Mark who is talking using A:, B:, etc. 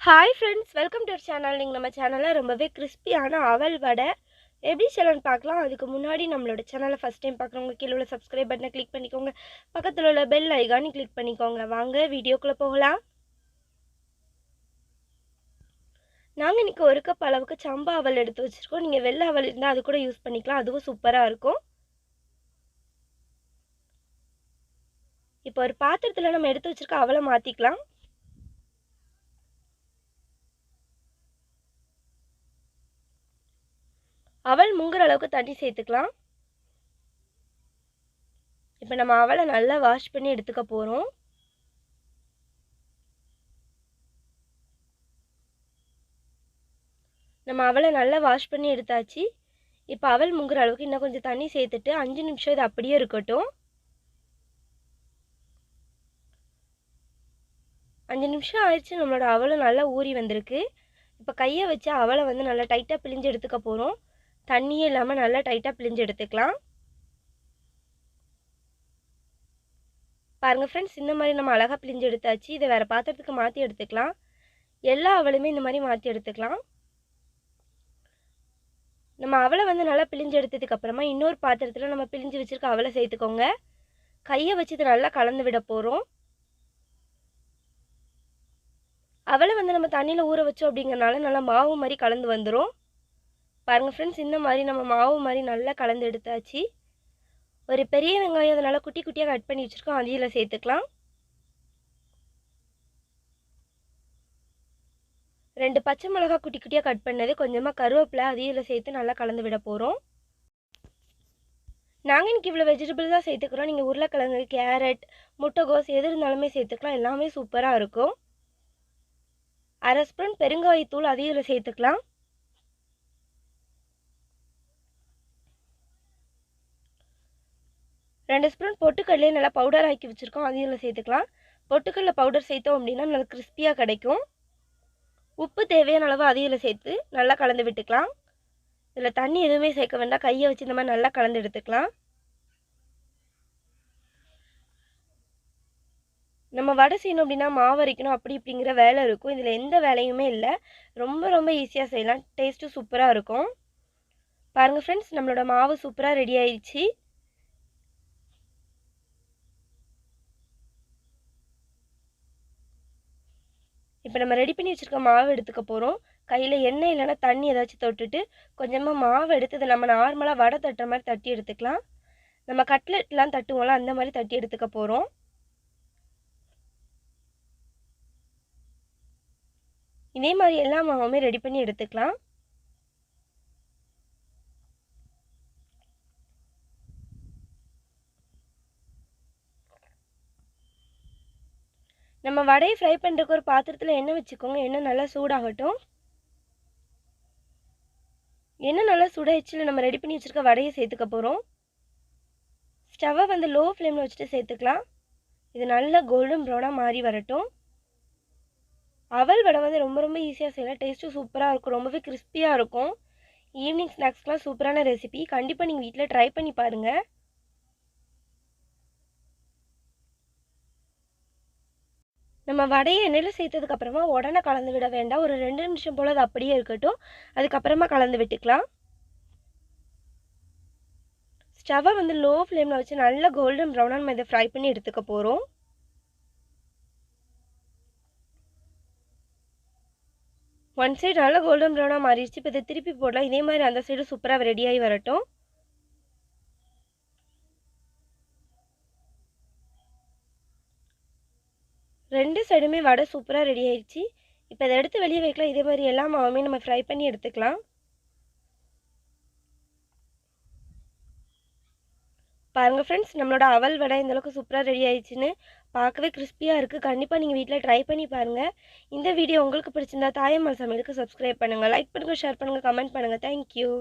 A: Hi friends, welcome to our channel. நீங்கள் நம்ம சேனலில் ரொம்பவே கிறிஸ்பியான அவல் வடை எப்படி செய்யலாம்னு பார்க்கலாம். அதுக்கு முன்னாடி நம்மளோட சேனலை ஃபஸ்ட் டைம் பார்க்குறவங்க கீழே உள்ள சப்ஸ்கிரைப் பட்டனை கிளிக் பண்ணிக்கோங்க. பக்கத்தில் உள்ள பெல் ஐகானை கிளிக் பண்ணிக்கோங்க. வாங்க வீடியோக்குள்ளே போகலாம். நாங்கள் இன்றைக்கி 1 கப் அளவுக்கு சம்பா அவல் எடுத்து வச்சுருக்கோம். நீங்கள் வெள்ளை அவல் இருந்தால் அது கூட யூஸ் பண்ணிக்கலாம், அதுவும் சூப்பராக இருக்கும். இப்போ ஒரு பாத்திரத்தில் நம்ம எடுத்து வச்சுருக்க அவலை மாற்றிக்கலாம். அவல் முங்குற அளவுக்கு தண்ணி சேர்த்துக்கலாம். இப்போ நம்ம அவலை நல்லா வாஷ் பண்ணி எடுத்துக்க போகிறோம். நம்ம அவலை நல்லா வாஷ் பண்ணி எடுத்தாச்சு. இப்போ அவல் முங்குற அளவுக்கு இன்னும் கொஞ்சம் தண்ணி சேர்த்துட்டு 5 நிமிஷம் இது அப்படியே இருக்கட்டும். 5 நிமிஷம் ஆயிடுச்சு. நம்மளோட அவலை நல்லா ஊறி வந்திருக்கு. இப்போ கையை வச்சு அவலை வந்து நல்லா டைட்டாக பிழிஞ்சு எடுத்துக்க போகிறோம். தண்ணியே இல்லாமல் நல்லா டைட்டாக பிழிஞ்சு எடுத்துக்கலாம். பாருங்கள் ஃப்ரெண்ட்ஸ், இந்த மாதிரி நம்ம அழகாக பிழிஞ்சு எடுத்தாச்சு. இதை வேறு பாத்திரத்துக்கு மாற்றி எடுத்துக்கலாம். எல்லா அவளுமே இந்த மாதிரி மாற்றி எடுத்துக்கலாம். நம்ம அவலை வந்து நல்லா பிழிஞ்சு எடுத்ததுக்கப்புறமா இன்னொரு பாத்திரத்தில் நம்ம பிழிஞ்சு வச்சுருக்க அவலை சேர்த்துக்கோங்க. கையை வச்சு இதை நல்லா கலந்து விட போகிறோம். அவலை வந்து நம்ம தண்ணியில் ஊற வச்சோம் அப்படிங்கிறனால நல்லா மாவு மாதிரி கலந்து வந்துடும். பாருங்கள் ஃப்ரெண்ட்ஸ், இந்த மாதிரி நம்ம மாவு மாதிரி நல்லா கலந்து எடுத்தாச்சு. ஒரு பெரிய வெங்காயம் அதனால் குட்டி குட்டியாக கட் பண்ணி வச்சுருக்கோம், அதையில் சேர்த்துக்கலாம். 2 பச்சை மிளகாய் குட்டி குட்டியாக கட் பண்ணது, கொஞ்சமாக கருவேப்பிலை அதையில் சேர்த்து நல்லா கலந்து விட போகிறோம். நாங்கள் இன்றைக்கி இவ்வளோ வெஜிடபிள் தான் சேர்த்துக்கிறோம். நீங்கள் உருளைக்கிழங்கு, கேரட், முட்டைகோஸ் எது இருந்தாலுமே சேர்த்துக்கலாம். எல்லாமே சூப்பராக இருக்கும். 1/2 ஸ்பூன் பெருங்காயத்தூள் அதையில் சேர்த்துக்கலாம். 2 ஸ்பூன் பொட்டுக்கடலையே நல்லா பவுடர் ஆக்கி வச்சுருக்கோம், அதையும் சேர்த்துக்கலாம். பொட்டுக்கடலை பவுடர் சேர்த்தோம் அப்படின்னா நல்லா கிறிஸ்பியாக கிடைக்கும். உப்பு தேவையான அளவு அதையும் சேர்த்து நல்லா கலந்து விட்டுக்கலாம். இதில் தண்ணி எதுவுமே சேர்க்க வேண்டாம், கையை வச்சு இந்த மாதிரி நல்லா கலந்து எடுத்துக்கலாம். நம்ம வடை செய்யணும் அப்படின்னா மாவு அரைக்கணும் அப்படி இப்படிங்கிற வேலை இருக்கும். இதில் எந்த வேலையுமே இல்லை, ரொம்ப ரொம்ப ஈஸியாக செய்யலாம். டேஸ்ட்டும் சூப்பராக இருக்கும். பாருங்கள் ஃப்ரெண்ட்ஸ், நம்மளோட மாவு சூப்பராக ரெடி ஆயிடுச்சு. இப்போ நம்ம ரெடி பண்ணி வச்சுருக்க மாவு எடுத்துக்க போகிறோம். கையில் எண்ணெய் இல்லைன்னா தண்ணி ஏதாச்சும் தொட்டுட்டு கொஞ்சமாக மாவு எடுத்து இதை நம்ம நார்மலாக வடை தட்டுற மாதிரி தட்டி எடுத்துக்கலாம். நம்ம கட்லெட்லாம் தட்டுவோம்ல, அந்த மாதிரி தட்டி எடுத்துக்க போகிறோம். இதே மாதிரி எல்லா மாவுமே ரெடி பண்ணி எடுத்துக்கலாம். நம்ம வடையை ஃப்ரை பண்ணுறதுக்கு ஒரு பாத்திரத்தில் எண்ணெய் வச்சுக்கோங்க. எண்ணெய் நல்லா சூடாகட்டும். எண்ணெய் நல்லா சூடாகிடுச்சு. நம்ம ரெடி பண்ணி வச்சுருக்க வடையை சேர்த்துக்க போகிறோம். ஸ்டவ்வை வந்து லோ ஃப்ளேமில் வச்சுட்டு சேர்த்துக்கலாம். இது நல்லா கோல்டன் ப்ரௌனாக மாறி வரட்டும். அவல் வடை வந்து ரொம்ப ரொம்ப ஈஸியாக செய்யலாம். டேஸ்ட்டும் சூப்பராக இருக்கும், ரொம்பவே கிறிஸ்பியாக இருக்கும். ஈவினிங் ஸ்நாக்ஸ்க்கெலாம் சூப்பரான ரெசிபி. கண்டிப்பாக நீங்கள் வீட்டில் ட்ரை பண்ணி பாருங்கள். நம்ம வடையை எண்ணெயில் சேர்த்ததுக்கப்புறமா உடனே கலந்து விட வேண்டாம். ஒரு 2 நிமிஷம் போல் அது அப்படியே இருக்கட்டும். அதுக்கப்புறமா கலந்து விட்டுக்கலாம். ஸ்டவ்வை வந்து லோ ஃப்ளேமில் வச்சு நல்லா கோல்டன் ப்ரௌனாக நம்ம இதை ஃப்ரை பண்ணி எடுத்துக்க போகிறோம். ஒன் சைடு நல்லா கோல்டன் ப்ரௌனாக மாறிடுச்சு. இப்போ இதை திருப்பி போடலாம். இதே மாதிரி அந்த சைடு சூப்பராக ரெடியாகி வரட்டும். ரெண்டு சைடுமே வடை சூப்பராக ரெடி ஆயிடுச்சு. இப்போ இதை எடுத்து வெளியே வைக்கலாம். இதே மாதிரி எல்லா மாவுமே நம்ம ஃப்ரை பண்ணி எடுத்துக்கலாம். பாருங்கள் ஃப்ரெண்ட்ஸ், நம்மளோட அவல் வடை இந்தளவுக்கு சூப்பராக ரெடி ஆயிடுச்சுன்னு. பார்க்கவே கிறிஸ்பியாக இருக்குது. கண்டிப்பாக நீங்கள் வீட்டில் ட்ரை பண்ணி பாருங்கள். இந்த வீடியோ உங்களுக்கு பிடிச்சிருந்தா தாயம்மாள் சமையலுக்கு சப்ஸ்கிரைப் பண்ணுங்கள், லைக் பண்ணுங்கள், ஷேர் பண்ணுங்கள், கமெண்ட் பண்ணுங்கள். தேங்க்யூ.